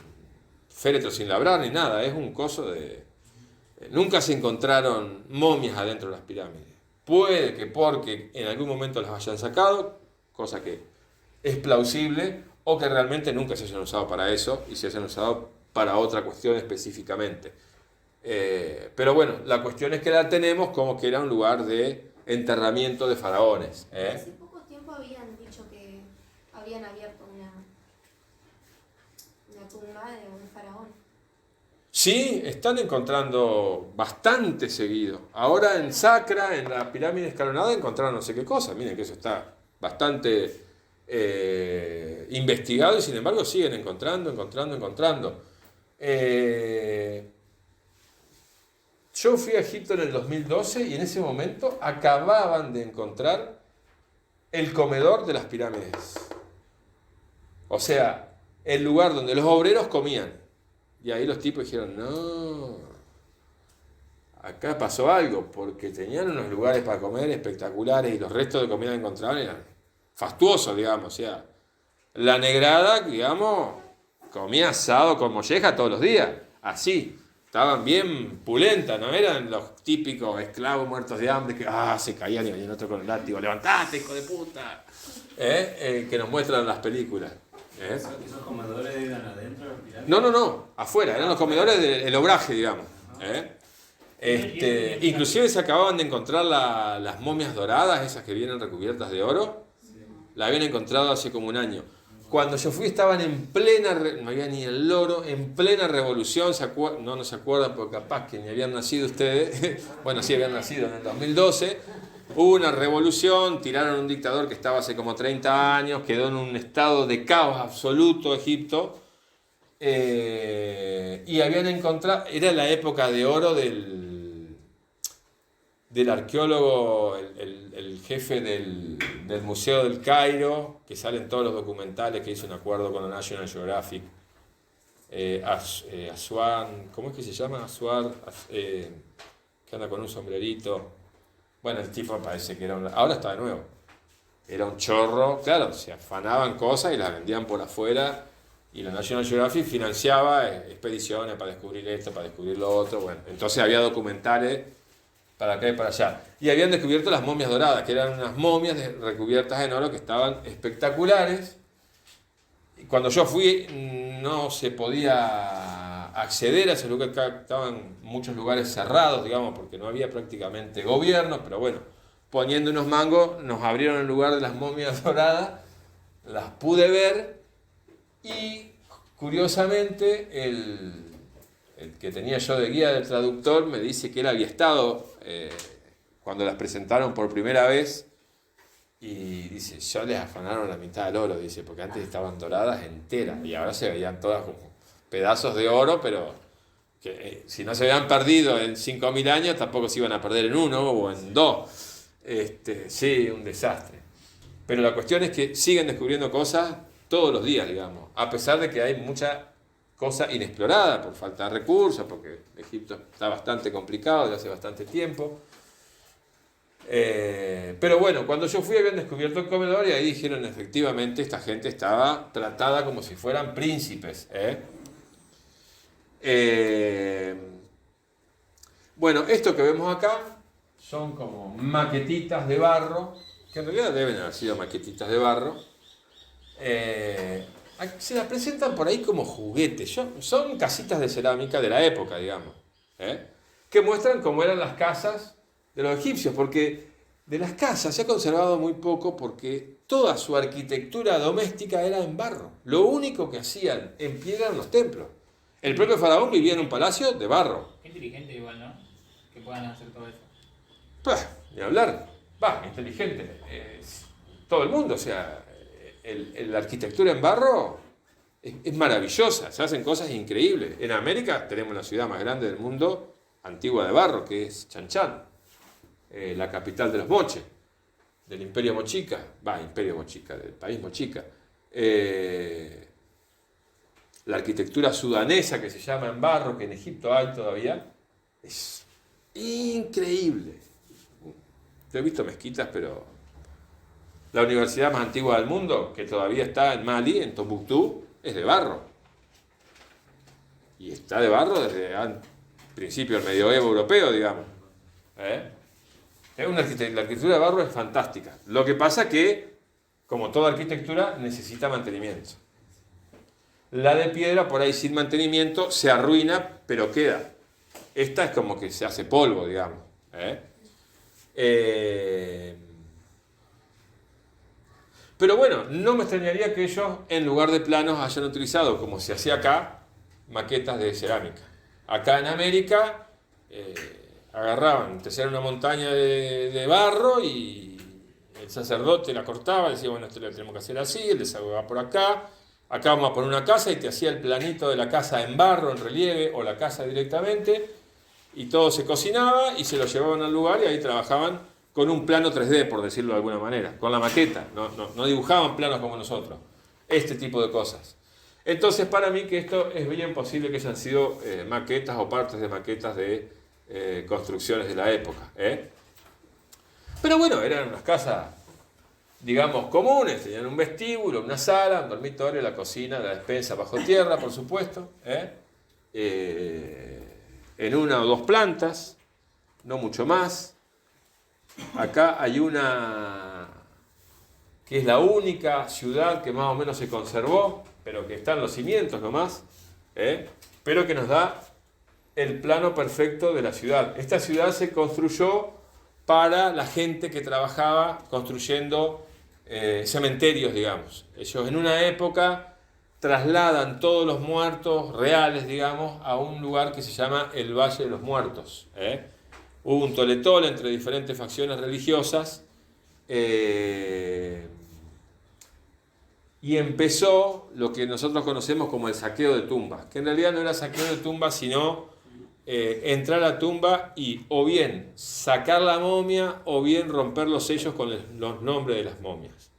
féretro sin labrar ni nada, es un coso de... Nunca se encontraron momias adentro de las pirámides. Puede que porque en algún momento las hayan sacado, cosa que es plausible, o que realmente nunca se hayan usado para eso y se hayan usado para otra cuestión específicamente. Pero bueno, la cuestión es que la tenemos como que era un lugar de enterramiento de faraones. Hace poco tiempo habían dicho que habían abierto una tumba de un faraón. Sí, están encontrando bastante seguido. Ahora en Sacra, en la pirámide escalonada, encontraron no sé qué cosa. Miren que eso está bastante investigado y sin embargo siguen encontrando. Yo fui a Egipto en el 2012 y en ese momento acababan de encontrar el comedor de las pirámides. O sea, el lugar donde los obreros comían. Y ahí los tipos dijeron, no, acá pasó algo, porque tenían unos lugares para comer espectaculares y los restos de comida que encontraban eran fastuosos, digamos. O sea, la negrada, digamos, comía asado con molleja todos los días, así. Estaban bien pulentas, no eran los típicos esclavos muertos de hambre que se caían y venían otro con el látigo, levantate, hijo de puta, que nos muestran las películas. ¿Esos comedores eran adentro de las pirámides? No, afuera, eran los comedores del obraje, digamos. Inclusive se acababan de encontrar las momias doradas, esas que vienen recubiertas de oro, la habían encontrado hace como un año. Cuando yo fui estaban en plena, no había ni el loro, en plena revolución, no se acuerdan porque capaz que ni habían nacido ustedes, bueno, sí habían nacido en el 2012, hubo una revolución, tiraron un dictador que estaba hace como 30 años, quedó en un estado de caos absoluto Egipto, y habían encontrado, era la época de oro del arqueólogo, el jefe del Museo del Cairo, que sale en todos los documentales, que hizo un acuerdo con la National Geographic, Aswan, ¿cómo es que se llama? Aswar, que anda con un sombrerito. Bueno, el tipo parece que era ahora está de nuevo. Era un chorro, claro, se afanaban cosas y las vendían por afuera, y la National Geographic financiaba expediciones para descubrir esto, para descubrir lo otro. Bueno, entonces había documentales para acá y para allá. Y habían descubierto las momias doradas, que eran unas momias recubiertas en oro que estaban espectaculares. Y cuando yo fui no se podía acceder a ese lugar, estaban muchos lugares cerrados, digamos, porque no había prácticamente gobierno, pero bueno, poniendo unos mangos nos abrieron el lugar de las momias doradas, las pude ver y curiosamente el que tenía yo de guía del traductor me dice que él había estado cuando las presentaron por primera vez y dice, yo les afanaron la mitad del oro, dice, porque antes estaban doradas enteras y ahora se veían todas como pedazos de oro, pero que si no se habían perdido en 5.000 años tampoco se iban a perder en uno o en dos. Sí, un desastre. Pero la cuestión es que siguen descubriendo cosas todos los días, digamos, a pesar de que hay mucha cosa inexplorada por falta de recursos, porque Egipto está bastante complicado desde hace bastante tiempo. Pero bueno, cuando yo fui habían descubierto el comedor y ahí dijeron efectivamente esta gente estaba tratada como si fueran príncipes. Bueno, esto que vemos acá son como maquetitas de barro, que en realidad deben haber sido maquetitas de barro. Se las presentan por ahí como juguetes. Son casitas de cerámica de la época, digamos, que muestran cómo eran las casas de los egipcios, porque de las casas se ha conservado muy poco porque toda su arquitectura doméstica era en barro. Lo único que hacían en piedra eran los templos. El propio faraón vivía en un palacio de barro. Qué inteligente igual, ¿no? Que puedan hacer todo eso. Pues, ni hablar. Inteligente. Todo el mundo, o sea, la arquitectura en barro es maravillosa, se hacen cosas increíbles. En América tenemos la ciudad más grande del mundo, antigua de barro, que es Chan Chan, la capital de los moches, del Imperio Mochica, del país Mochica. La arquitectura sudanesa que se llama en barro, que en Egipto hay todavía, es increíble. Yo he visto mezquitas, pero La universidad más antigua del mundo, que todavía está en Mali, en Tombuctú, es de barro. Y está de barro desde el principio del medioevo europeo, digamos. La arquitectura de barro es fantástica. Lo que pasa que, como toda arquitectura, necesita mantenimiento. La de piedra, por ahí sin mantenimiento, se arruina, pero queda. Esta es como que se hace polvo, digamos. Pero bueno, no me extrañaría que ellos, en lugar de planos, hayan utilizado, como se hacía acá, maquetas de cerámica. Acá en América, agarraban, te hacían una montaña de barro y el sacerdote la cortaba, decía, bueno, esto lo tenemos que hacer así, el desagüe va por acá, acá vamos a poner una casa y te hacía el planito de la casa en barro, en relieve, o la casa directamente, y todo se cocinaba y se lo llevaban al lugar y ahí trabajaban con un plano 3D, por decirlo de alguna manera, con la maqueta, no dibujaban planos como nosotros, este tipo de cosas. Entonces, para mí que esto es bien posible que hayan sido maquetas o partes de maquetas de construcciones de la época. Pero bueno, eran unas casas, digamos, comunes, tenían un vestíbulo, una sala, un dormitorio, la cocina, la despensa bajo tierra, por supuesto, en una o dos plantas, no mucho más. Acá hay una que es la ciudad que más o menos se conservó, pero que están los cimientos nomás, pero que nos da el plano perfecto de la ciudad. Esta ciudad se construyó para la gente que trabajaba construyendo cementerios, digamos. Ellos en una época trasladan todos los muertos reales, digamos, a un lugar que se llama el Valle de los Muertos. Hubo un toletole entre diferentes facciones religiosas y empezó lo que nosotros conocemos como el saqueo de tumbas, que en realidad no era saqueo de tumbas, sino entrar a la tumba y o bien sacar la momia o bien romper los sellos con los nombres de las momias.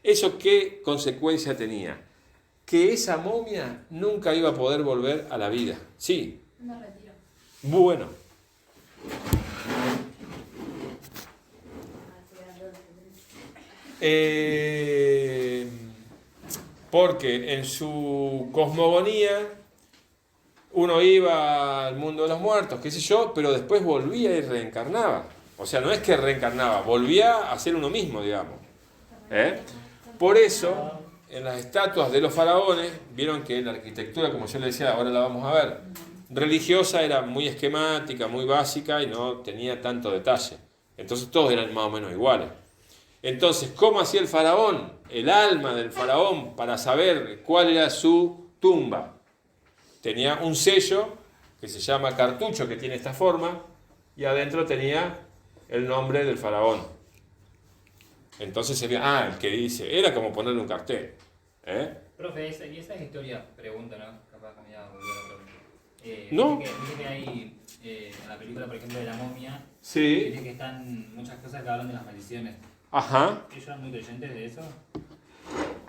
¿Eso qué consecuencia tenía? Que esa momia nunca iba a poder volver a la vida. Sí. Me retiro. Bueno. Porque en su cosmogonía uno iba al mundo de los muertos, qué sé yo, pero después volvía y reencarnaba. O sea, no es que reencarnaba, volvía a ser uno mismo, digamos. Por eso, en las estatuas de los faraones, vieron que la arquitectura, como yo les decía, ahora la vamos a ver, religiosa era muy esquemática, muy básica y no tenía tanto detalle. Entonces todos eran más o menos iguales. Entonces, ¿cómo hacía el faraón, el alma del faraón, para saber cuál era su tumba? Tenía un sello que se llama cartucho, que tiene esta forma, y adentro tenía el nombre del faraón. Entonces se veía, el que dice, era como ponerle un cartel. Profe, y esa historia, pregunta, ¿no? Capaz que me iba a volver a preguntar. No. Dice que hay, en la película, por ejemplo, de la momia, Sí. dice que están muchas cosas que hablan de las maldiciones. Ajá. ¿Ellos eran muy creyentes de eso?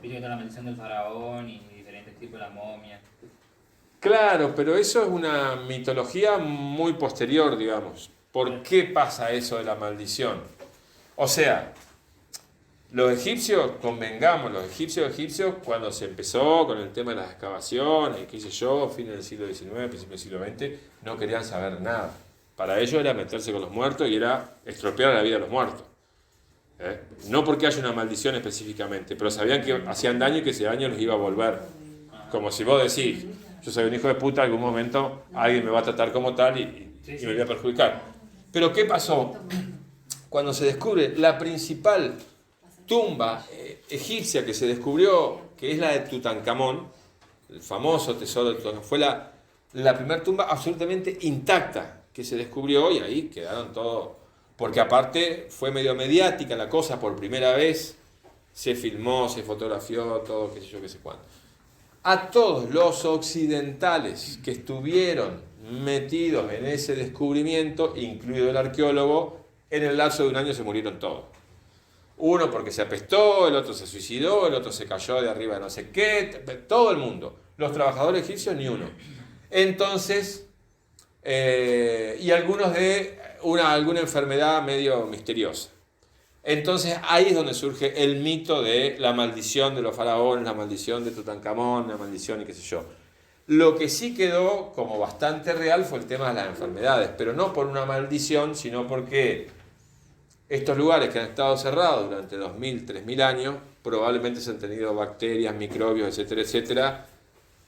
Dice que está la maldición del faraón y diferentes tipos de la momia. Claro, pero eso es una mitología muy posterior, digamos. ¿Por qué pasa eso de la maldición? O sea, los egipcios, convengamos, los egipcios, cuando se empezó con el tema de las excavaciones, qué sé yo, fines del siglo XIX, principios del siglo XX, no querían saber nada. Para ellos era meterse con los muertos y era estropear la vida de los muertos. No porque haya una maldición específicamente, pero sabían que hacían daño y que ese daño les iba a volver. Como si vos decís, yo soy un hijo de puta, en algún momento alguien me va a tratar como tal y me voy a perjudicar. Pero ¿qué pasó? Cuando se descubre la principal tumba egipcia que se descubrió, que es la de Tutankamón, el famoso tesoro de Tutankamón, fue la primera tumba absolutamente intacta que se descubrió y ahí quedaron todos, porque aparte fue medio mediática la cosa, por primera vez se filmó, se fotografió, todo, qué sé yo, qué sé cuánto. A todos los occidentales que estuvieron metidos en ese descubrimiento, incluido el arqueólogo, en el lapso de un año se murieron todos. Uno porque se apestó, el otro se suicidó, el otro se cayó de arriba de no sé qué, todo el mundo. Los trabajadores egipcios ni uno. Entonces, y algunos de alguna enfermedad medio misteriosa. Entonces ahí es donde surge el mito de la maldición de los faraones, la maldición de Tutankamón, la maldición y qué sé yo. Lo que sí quedó como bastante real fue el tema de las enfermedades, pero no por una maldición, sino porque estos lugares que han estado cerrados durante 2000, 3000 años, probablemente se han tenido bacterias, microbios, etcétera, etcétera,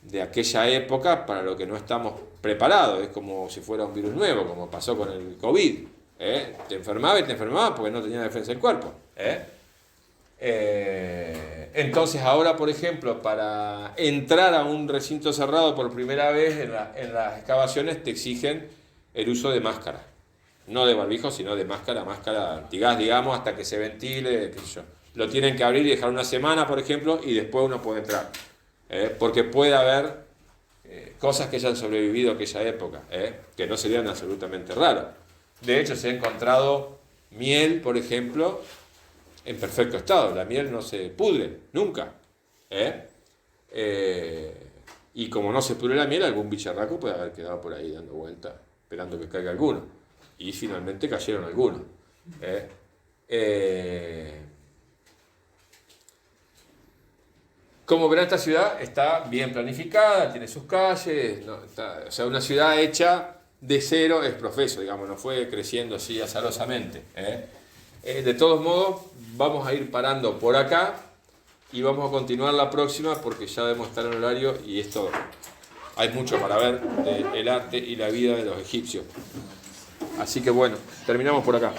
de aquella época para lo que no estamos preparados. Es como si fuera un virus nuevo, como pasó con el COVID. Te enfermaba y te enfermaba porque no tenía defensa del cuerpo. Entonces ahora, por ejemplo, para entrar a un recinto cerrado por primera vez en las excavaciones te exigen el uso de máscara. No de barbijo, sino de máscara antigás, digamos, hasta que se ventile, qué sé yo. Lo tienen que abrir y dejar una semana, por ejemplo, y después uno puede entrar. Porque puede haber cosas que hayan sobrevivido a aquella época, que no serían absolutamente raras. De hecho, se ha encontrado miel, por ejemplo, en perfecto estado. La miel no se pudre, nunca. Y como no se pudre la miel, algún bicharraco puede haber quedado por ahí dando vuelta, esperando que caiga alguno. Y finalmente cayeron algunos. Como verán, esta ciudad está bien planificada, tiene sus calles, ¿no? O sea, una ciudad hecha de cero es profeso, digamos, no fue creciendo así azarosamente. De todos modos, vamos a ir parando por acá y vamos a continuar la próxima porque ya debemos estar en horario y esto hay mucho para ver del arte y la vida de los egipcios. Así que bueno, terminamos por acá.